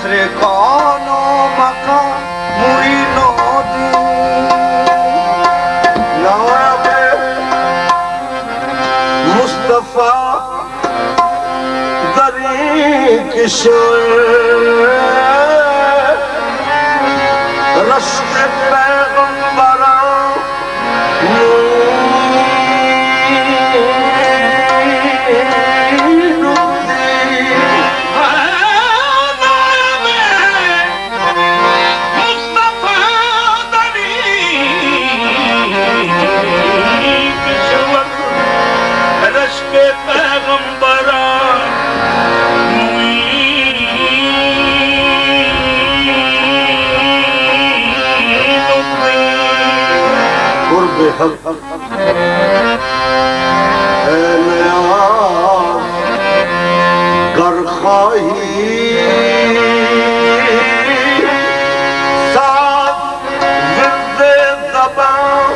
Africano maka murino di Nawabe Mustafa dari kishore Rashte Paygambara कर खाही साथ जिद्दे ज़बान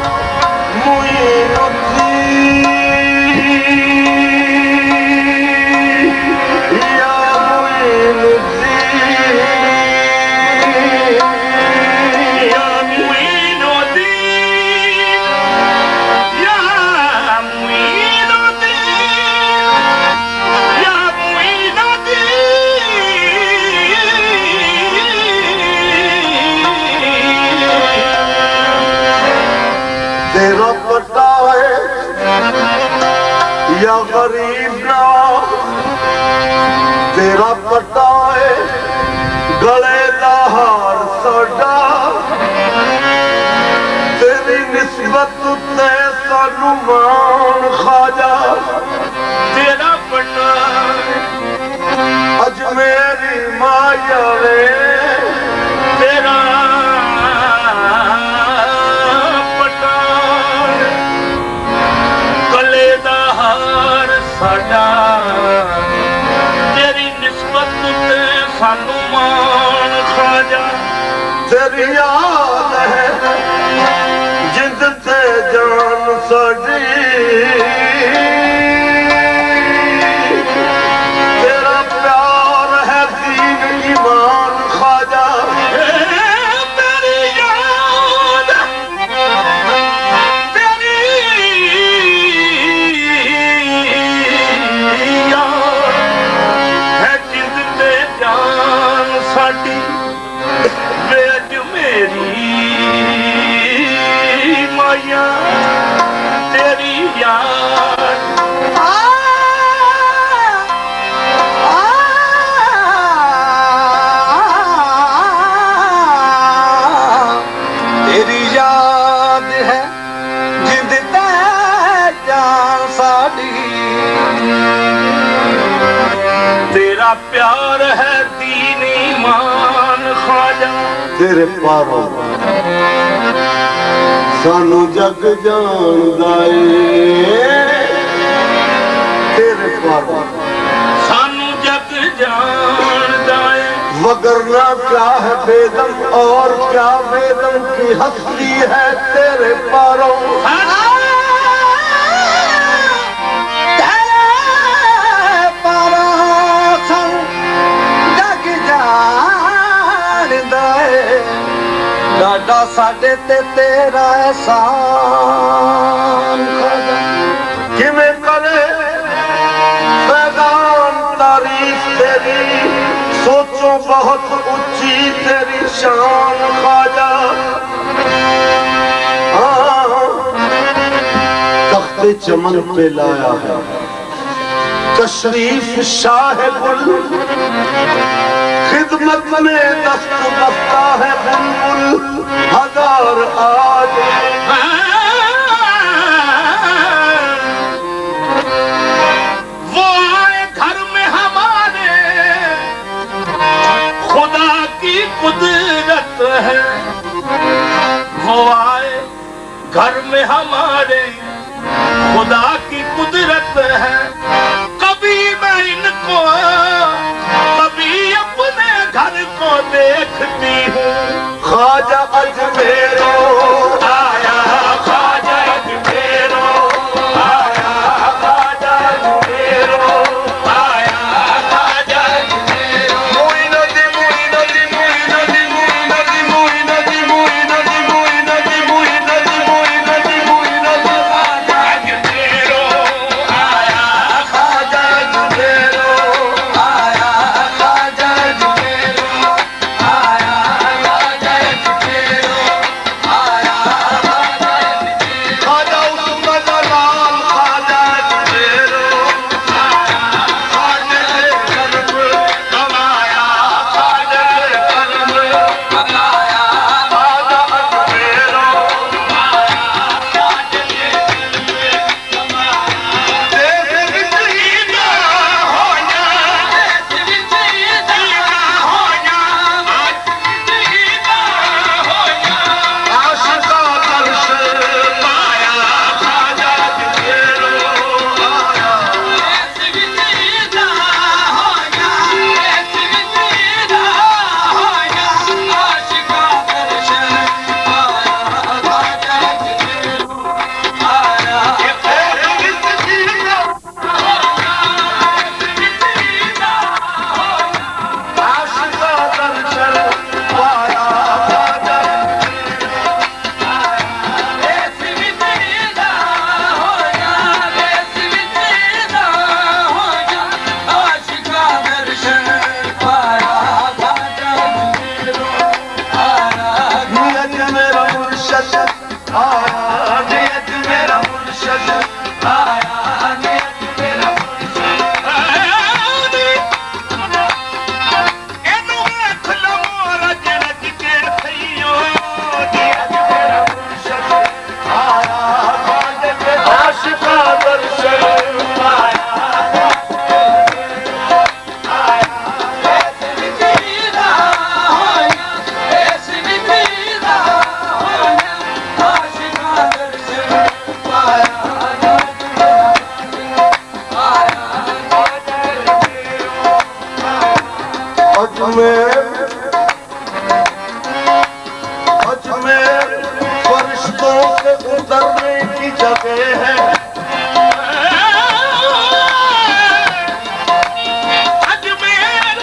या गरीब ना तेरा पता है गले दा हार साडा तेरी निस्बत ते सानू मान खाजा तेरा पता अज मेरी माया वे तेरा तेरी निस्बत ते सानू मान खाजा तेरी याद है जिंद ते जान साडी तेरा प्यार है दीन ईमान खाजा तेरी याद तेरी याद है जिंद ते जान साडी तेरा प्यार है दीन ईमान खाजा तेरे पारों सानू जग जानदा तेरे पारों सानू जग जानदा वगरना क्या है बेदम और क्या बेदम की हस्ती है तेरे पारों डाडा साडे ते तेरा एहसान किवें करे पैगाम तारीफ तेरी सोचो बहुत ऊंची तेरी शान खाजा तख्ते चमन पे लाया है तशरीफ शाह गुल खिदमत में दस्त बस्ता है बुलबुल हजार आज वो आए घर में हमारे खुदा की कुदरत है वो आए घर में हमारे खुदा की कुदरत है कभी मैं इनको कभी अपने घर को देखती हूँ ख्वाजा अजमेरो आया ख्वाजा अजमेरो आया ख्वाजा अजमेरो आया ख्वाजा अजमेरो मोइनुद्दीन अजमेर फरिश्तों के उतरने की जगह है। अजमेर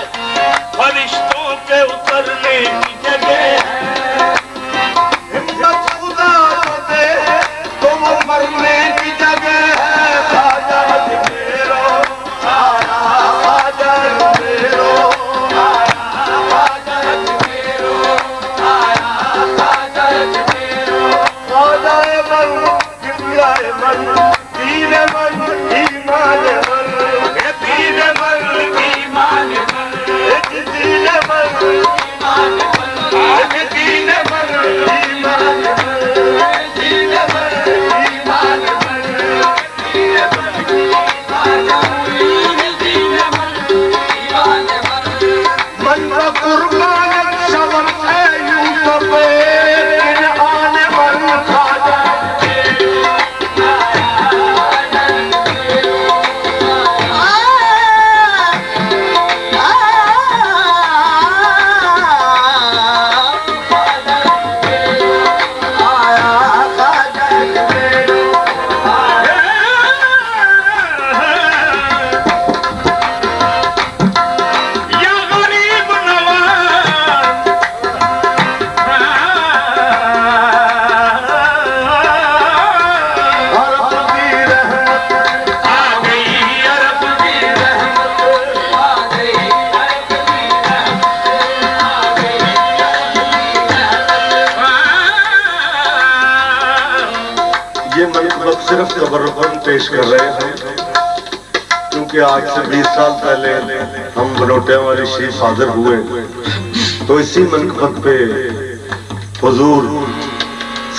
फरिश्तों के उतरने की जगह है। हिम्मत खुदा दे तो वो मरने की जगह है। खाजा अजमेरो आया, खाजा अजमेरो आया, खाजा अजमेरो आया, खाजा अजमेरो। खाजा मन किबला मन दीन मन ईमान मन, दीन मन ईमान मन, दीन मन ईमान मन, दीन मन ईमान मन, दीन मन ईमान मन, दीन मन ईमान मन। मन का कुर्बान शवन है यूसुफ आने मन। खाजा या गरीब नवाज अरब की रहमत आ गई, अरब की रहमत आ गई, अरब की रहमत आ गई, ये मनक़बत सिर्फ तबर्रुकन पेश कर रहे हैं क्योंकि आज से 20 साल पहले हम बनोटे वाली शरीफ हाजिर हुए, तो इसी मनक़बत पे हुजूर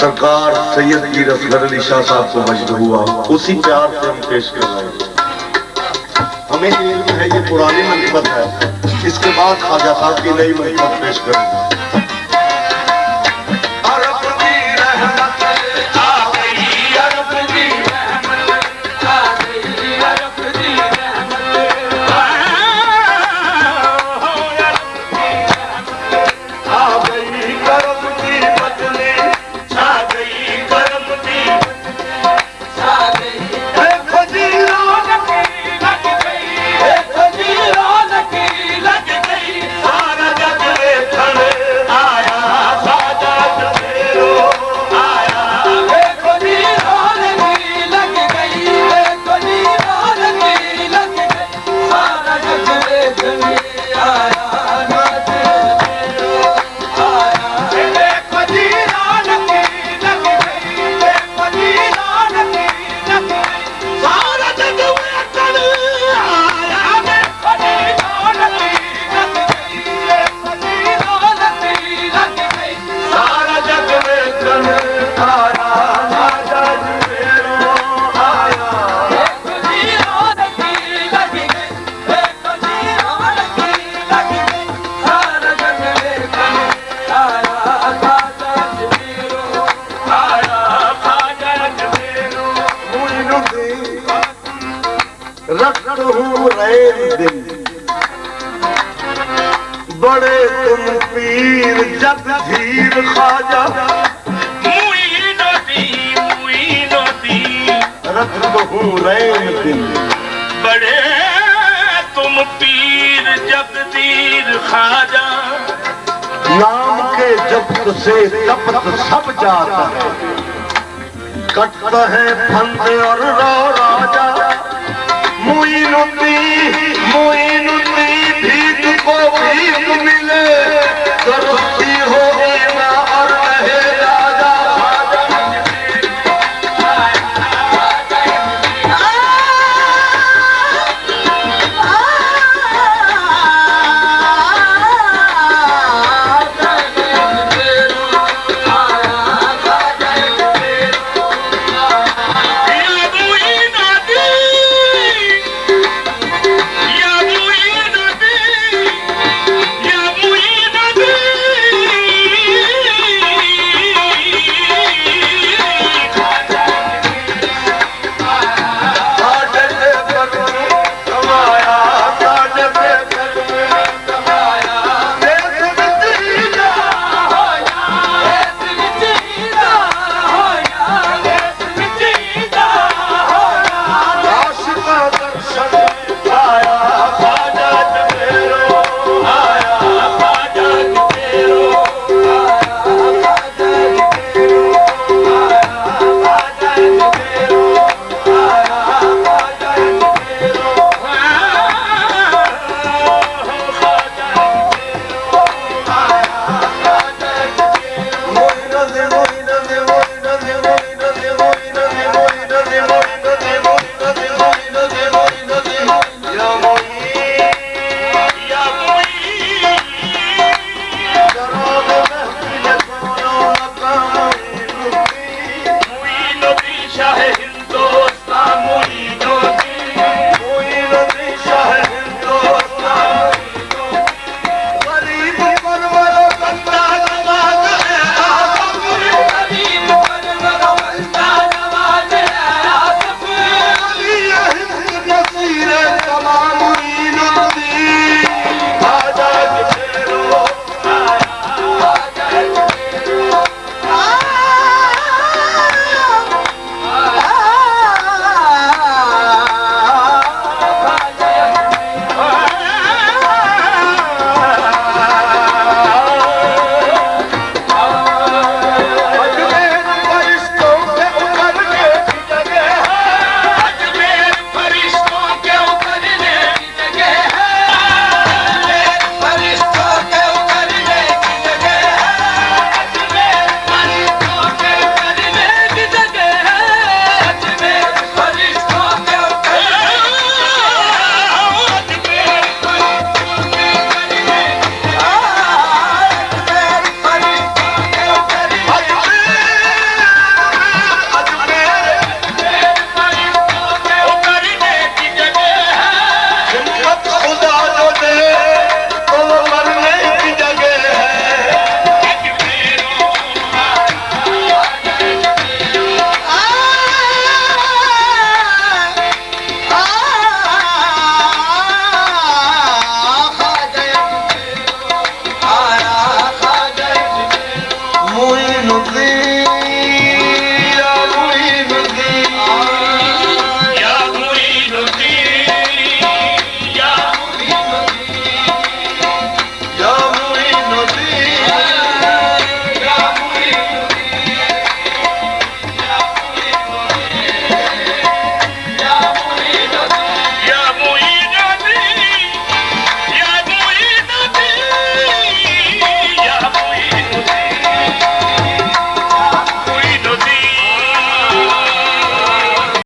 सरकार सैयद मीर असगर अली शाह साहब को वजद हुआ, उसी प्यार से हम पेश कर रहे हैं। हमें इल्म है ये पुरानी मनक़बत है, इसके बाद ख्वाजा साहब की नई मनक़बत पेश करेंगे। अरब की रहमत आ गई, अरब की रहमत आ गई, अरब की रहमत आ गई करम की बदली, आ गई, करम की आ गई, देखो जी रौनक लग गई, देखो जी रौनक लग गई। सारा जग देखण आया, खाजा अजमेरो आया, देखो जी रौनक लग गई, देखो जी रौनक लग गई। सारा जग देखण आया, खाजा अजमेरो आया, देखो जी रौनक लग गई, देखो जी रौनक लग गई। सारा जग देखण आया, देखो जी रौनक लग गई, देखो जी रौनक लग गई। सारा जग देखन आया, खाजा अजमेरो आया। देखो जी रौनक लग गई, देखो जी रौनक लग गई। सारा जग देखण आया, खाजा अजमेरो आया, खाजा अजमेरो। मुइनुद्दीन रखत हूँ रैन दिल, बड़े तुम पीर जग धीर ख्वाजा। मुईनुद्दीन रखत हूँ रैन दिल, बड़े तुम पीर जगदीर खाजा। नाम के जब्त से तपत सब जाता है, कटता है फंदे और रो राजा। मुइनुद्दीन भीख को